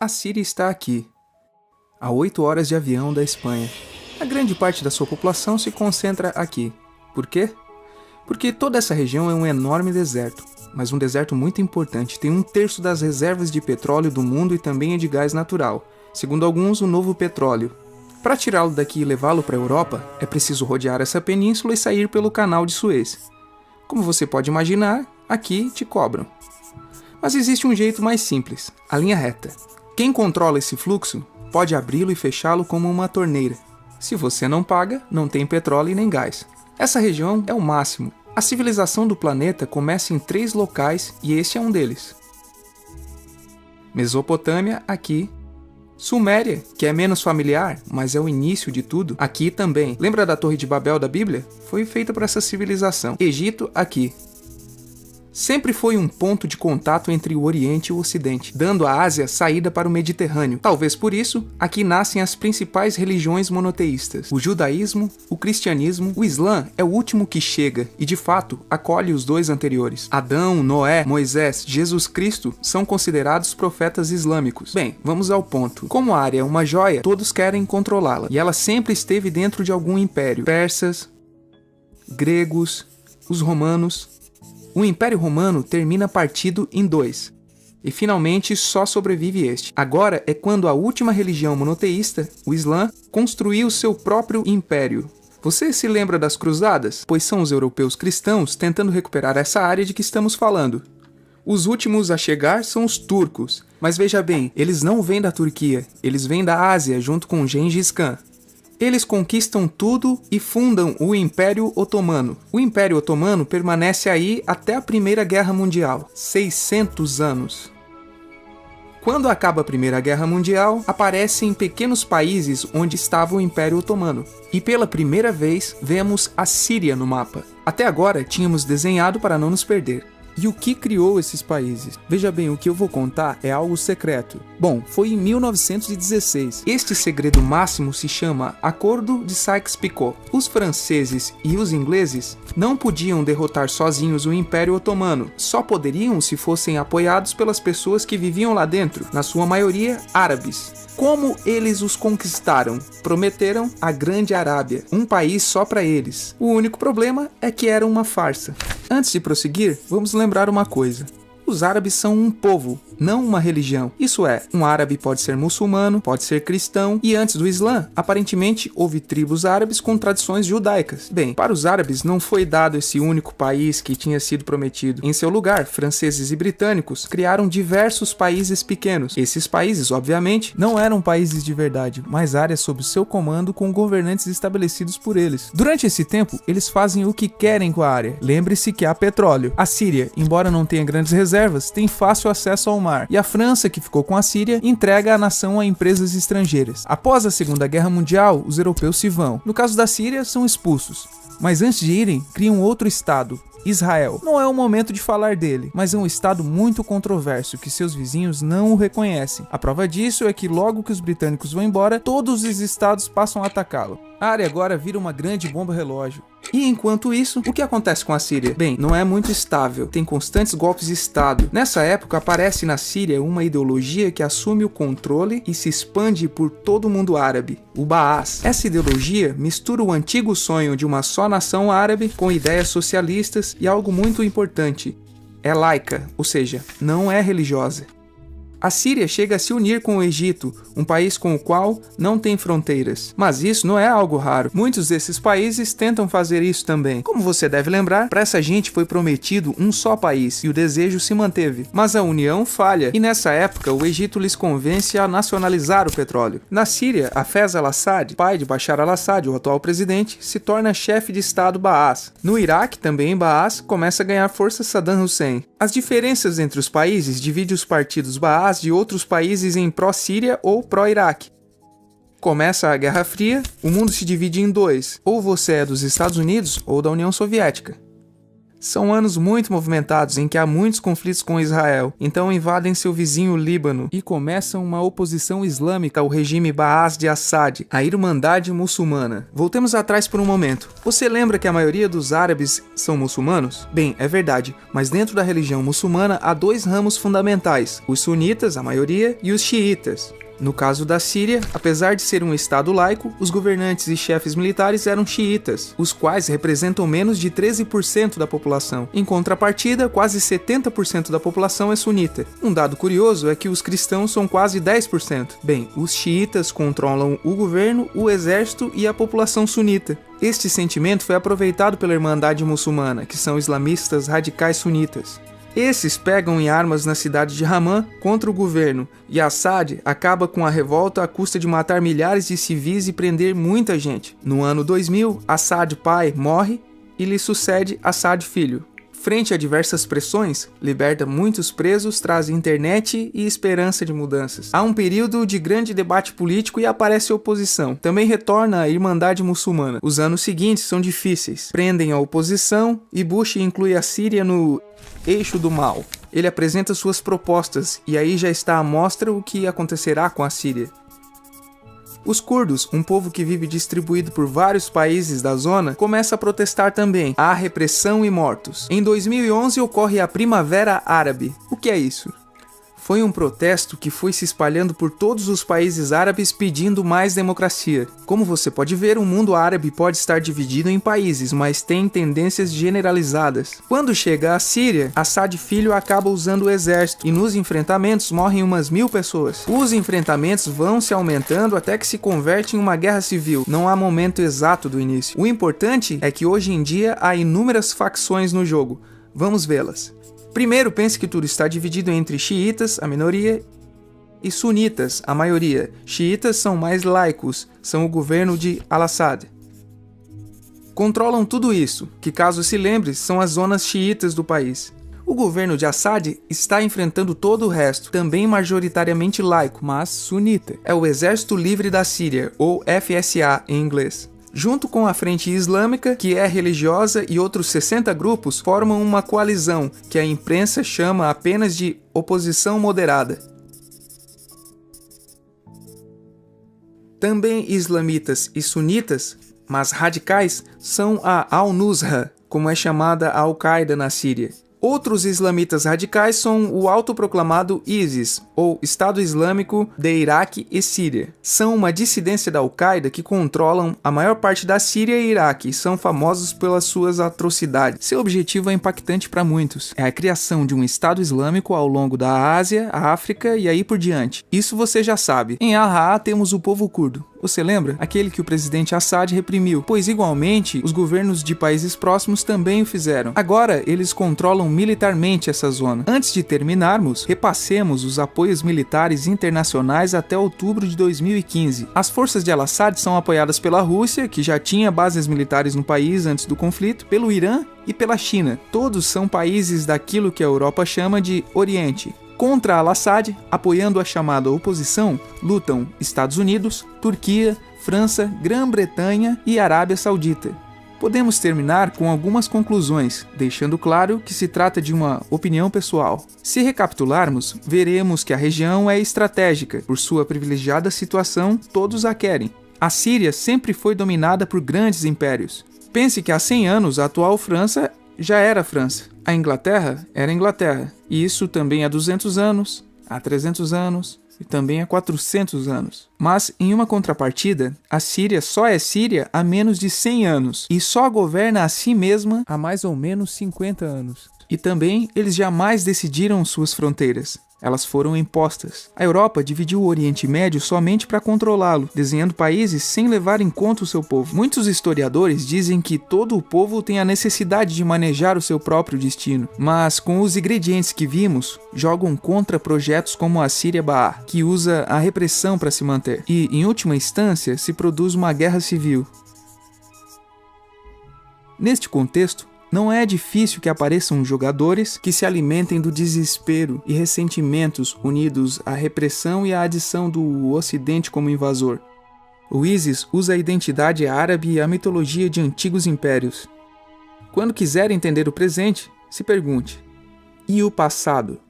A Síria está aqui, a 8 horas de avião da Espanha. A grande parte da sua população se concentra aqui. Por quê? Porque toda essa região é um enorme deserto, mas um deserto muito importante. Tem 1/3 das reservas de petróleo do mundo e também de gás natural. Segundo alguns, o novo petróleo. Para tirá-lo daqui e levá-lo para a Europa, é preciso rodear essa península e sair pelo canal de Suez. Como você pode imaginar, aqui te cobram. Mas existe um jeito mais simples, a linha reta. Quem controla esse fluxo pode abri-lo e fechá-lo como uma torneira. Se você não paga, não tem petróleo e nem gás. Essa região é o máximo. A civilização do planeta começa em 3 locais e este é um deles. Mesopotâmia, aqui. Suméria, que é menos familiar, mas é o início de tudo, aqui também. Lembra da Torre de Babel da Bíblia? Foi feita por essa civilização. Egito, aqui. Sempre foi um ponto de contato entre o Oriente e o Ocidente, dando à Ásia saída para o Mediterrâneo. Talvez por isso, aqui nascem as principais religiões monoteístas. O judaísmo, o cristianismo, o islã é o último que chega e, de fato, acolhe os 2 anteriores. Adão, Noé, Moisés, Jesus Cristo são considerados profetas islâmicos. Bem, vamos ao ponto. Como a área é uma joia, todos querem controlá-la, e ela sempre esteve dentro de algum império. Persas, gregos, os romanos. O Império Romano termina partido em 2, e finalmente só sobrevive este. Agora é quando a última religião monoteísta, o Islã, construiu seu próprio império. Você se lembra das cruzadas? Pois são os europeus cristãos tentando recuperar essa área de que estamos falando. Os últimos a chegar são os turcos, mas veja bem, eles não vêm da Turquia, eles vêm da Ásia junto com Gengis Khan. Eles conquistam tudo e fundam o Império Otomano. O Império Otomano permanece aí até a Primeira Guerra Mundial, 600 anos. Quando acaba a Primeira Guerra Mundial, aparecem pequenos países onde estava o Império Otomano. E pela primeira vez, vemos a Síria no mapa. Até agora, tínhamos desenhado para não nos perder. E o que criou esses países? Veja bem, o que eu vou contar é algo secreto. Bom, foi em 1916. Este segredo máximo se chama Acordo de Sykes-Picot. Os franceses e os ingleses não podiam derrotar sozinhos o Império Otomano. Só poderiam se fossem apoiados pelas pessoas que viviam lá dentro, na sua maioria árabes. Como eles os conquistaram? Prometeram a Grande Arábia, um país só para eles. O único problema é que era uma farsa. Antes de prosseguir, vamos lembrar uma coisa. Os árabes são um povo, não uma religião. Isso é, um árabe pode ser muçulmano, pode ser cristão, e antes do Islã, aparentemente houve tribos árabes com tradições judaicas. Bem, para os árabes não foi dado esse único país que tinha sido prometido. Em seu lugar, franceses e britânicos criaram diversos países pequenos. Esses países, obviamente, não eram países de verdade, mas áreas sob seu comando com governantes estabelecidos por eles. Durante esse tempo, eles fazem o que querem com a área. Lembre-se que há petróleo. A Síria, embora não tenha grandes reservas, tem fácil acesso ao mar, e a França, que ficou com a Síria, entrega a nação a empresas estrangeiras. Após a Segunda Guerra Mundial, os europeus se vão. No caso da Síria, são expulsos. Mas antes de irem, criam outro estado, Israel. Não é o momento de falar dele, mas é um estado muito controverso que seus vizinhos não o reconhecem. A prova disso é que logo que os britânicos vão embora, todos os estados passam a atacá-lo. A área agora vira uma grande bomba relógio. E enquanto isso, o que acontece com a Síria? Bem, não é muito estável, tem constantes golpes de Estado. Nessa época aparece na Síria uma ideologia que assume o controle e se expande por todo o mundo árabe, o Baás. Essa ideologia mistura o antigo sonho de uma só nação árabe com ideias socialistas e algo muito importante, é laica, ou seja, não é religiosa. A Síria chega a se unir com o Egito, um país com o qual não tem fronteiras. Mas isso não é algo raro. Muitos desses países tentam fazer isso também. Como você deve lembrar, para essa gente foi prometido um só país e o desejo se manteve. Mas a união falha e nessa época o Egito lhes convence a nacionalizar o petróleo. Na Síria, Hafez al-Assad, pai de Bashar al-Assad, o atual presidente, se torna chefe de Estado Baás. No Iraque, também em Baás, começa a ganhar força Saddam Hussein. As diferenças entre os países dividem os partidos Baás de outros países em pró-Síria ou pró-Iraque. Começa a Guerra Fria, o mundo se divide em 2, ou você é dos Estados Unidos ou da União Soviética. São anos muito movimentados em que há muitos conflitos com Israel, então invadem seu vizinho Líbano e começam uma oposição islâmica ao regime Baas de Assad, a Irmandade Muçulmana. Voltemos atrás por um momento. Você lembra que a maioria dos árabes são muçulmanos? Bem, é verdade, mas dentro da religião muçulmana há dois ramos fundamentais, os sunitas, a maioria, e os xiitas. No caso da Síria, apesar de ser um estado laico, os governantes e chefes militares eram xiitas, os quais representam menos de 13% da população. Em contrapartida, quase 70% da população é sunita. Um dado curioso é que os cristãos são quase 10%. Bem, os xiitas controlam o governo, o exército e a população sunita. Este sentimento foi aproveitado pela Irmandade Muçulmana, que são islamistas radicais sunitas. Esses pegam em armas na cidade de Ramã contra o governo, e Assad acaba com a revolta à custa de matar milhares de civis e prender muita gente. No ano 2000, Assad pai morre e lhe sucede Assad filho. Frente a diversas pressões, liberta muitos presos, traz internet e esperança de mudanças. Há um período de grande debate político e aparece a oposição. Também retorna a Irmandade Muçulmana. Os anos seguintes são difíceis. Prendem a oposição e Bush inclui a Síria no eixo do mal. Ele apresenta suas propostas e aí já está à mostra o que acontecerá com a Síria. Os curdos, um povo que vive distribuído por vários países da zona, começa a protestar também. Há repressão e mortos. Em 2011 ocorre a Primavera Árabe. O que é isso? Foi um protesto que foi se espalhando por todos os países árabes pedindo mais democracia. Como você pode ver, o mundo árabe pode estar dividido em países, mas tem tendências generalizadas. Quando chega à Síria, Assad filho acaba usando o exército e nos enfrentamentos morrem umas 1000 pessoas. Os enfrentamentos vão se aumentando até que se converte em uma guerra civil. Não há momento exato do início. O importante é que hoje em dia há inúmeras facções no jogo. Vamos vê-las. Primeiro, pense que tudo está dividido entre xiitas, a minoria, e sunitas, a maioria. Xiitas são mais laicos, são o governo de Al-Assad. Controlam tudo isso, que caso se lembre, são as zonas xiitas do país. O governo de Assad está enfrentando todo o resto, também majoritariamente laico, mas sunita. É o Exército Livre da Síria, ou FSA em inglês. Junto com a Frente Islâmica, que é religiosa, e outros 60 grupos, formam uma coalizão, que a imprensa chama apenas de oposição moderada. Também islamitas e sunitas, mas radicais, são a Al-Nusra, como é chamada a Al-Qaeda na Síria. Outros islamitas radicais são o autoproclamado ISIS, ou Estado Islâmico de Iraque e Síria. São uma dissidência da Al-Qaeda que controlam a maior parte da Síria e Iraque e são famosos pelas suas atrocidades. Seu objetivo é impactante para muitos. É a criação de um Estado Islâmico ao longo da Ásia, a África e aí por diante. Isso você já sabe. Em Al-Raa temos o povo curdo. Você lembra? Aquele que o presidente Assad reprimiu, pois igualmente os governos de países próximos também o fizeram. Agora eles controlam militarmente essa zona. Antes de terminarmos, repassemos os apoios militares internacionais até outubro de 2015. As forças de Al-Assad são apoiadas pela Rússia, que já tinha bases militares no país antes do conflito, pelo Irã e pela China. Todos são países daquilo que a Europa chama de Oriente. Contra Al-Assad, apoiando a chamada oposição, lutam Estados Unidos, Turquia, França, Grã-Bretanha e Arábia Saudita. Podemos terminar com algumas conclusões, deixando claro que se trata de uma opinião pessoal. Se recapitularmos, veremos que a região é estratégica. Por sua privilegiada situação, todos a querem. A Síria sempre foi dominada por grandes impérios. Pense que há 100 anos a atual França já era França. A Inglaterra era Inglaterra. E isso também há 200 anos, há 300 anos e também há 400 anos. Mas, em uma contrapartida, a Síria só é Síria há menos de 100 anos e só governa a si mesma há mais ou menos 50 anos. E também eles jamais decidiram suas fronteiras. Elas foram impostas. A Europa dividiu o Oriente Médio somente para controlá-lo, desenhando países sem levar em conta o seu povo. Muitos historiadores dizem que todo o povo tem a necessidade de manejar o seu próprio destino, mas com os ingredientes que vimos, jogam contra projetos como a Síria Baá, que usa a repressão para se manter. E, em última instância, se produz uma guerra civil. Neste contexto, não é difícil que apareçam jogadores que se alimentem do desespero e ressentimentos unidos à repressão e à adição do Ocidente como invasor. O ISIS usa a identidade árabe e a mitologia de antigos impérios. Quando quiser entender o presente, se pergunte: e o passado?